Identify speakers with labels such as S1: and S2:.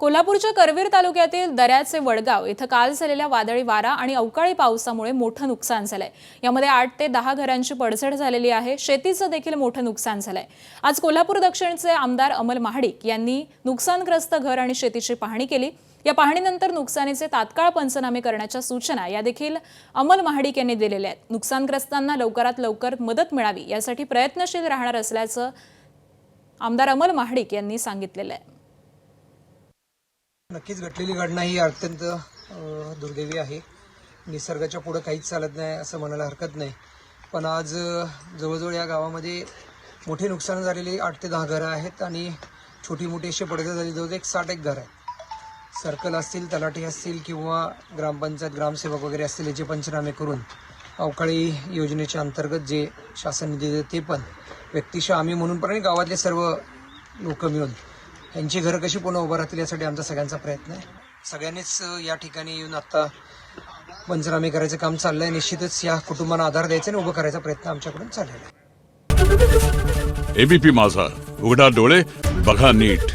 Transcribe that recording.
S1: कोल्हापूरच्या करवीर तालुक्यातील दऱ्याचे वडगाव इथं काल झालेल्या वादळी वारा आणि अवकाळी पावसामुळे मोठं नुकसान झालंय। यामध्ये 8 ते 10 घरांची पडझड झालेली आहे। शेतीचं देखील मोठं नुकसान झालंय। आज कोल्हापूर दक्षिणचे आमदार अमल महाडिक यांनी नुकसानग्रस्त घर आणि शेतीची पाहणी केली। या पाहणीनंतर नुकसानीचे तात्काळ पंचनामे करण्याच्या सूचना या देखील अमल महाडिक यांनी दिलेल्या आहेत। नुकसानग्रस्तांना लवकरात लवकर मदत मिळावी यासाठी प्रयत्नशील राहणार असल्याचं आमदार अमल महाडिक यांनी सांगितलेलं आहे।
S2: नक्कीच घडलेली घटना ही अत्यंत दुर्दैवी आहे। निसर्गाच्या पुढे काहीच चालत नाही असं म्हणायला हरकत नाही। पण आज जवळजवळ या गावामध्ये मोठे नुकसान झालेले 8 ते 10 घरं आहेत आणि छोटी मोठी अशी पडझड झाली। जवळजवळ 60 घर आहेत। सर्कल असतील, तलाठी असतील किंवा ग्रामपंचायत ग्रामसेवक वगैरे असतील याचे पंचनामे करून अवकाळी योजनेच्या अंतर्गत जे शासन निधी देते ते पण व्यक्तिशः आम्ही म्हणून पण गावातले सर्व लोक मिळून यांची घरं कशी पुन्हा उभं राहतील यासाठी आमचा सगळ्यांचा प्रयत्न आहे। सगळ्यांनीच या ठिकाणी येऊन आता पंचनामे करायचं काम चाललंय। निश्चितच या कुटुंबांना आधार द्यायचा आणि उभं करायचा प्रयत्न आमच्याकडून चाललेला आहे।
S3: एबीपी माझा, उघडा डोळे बघा नीट।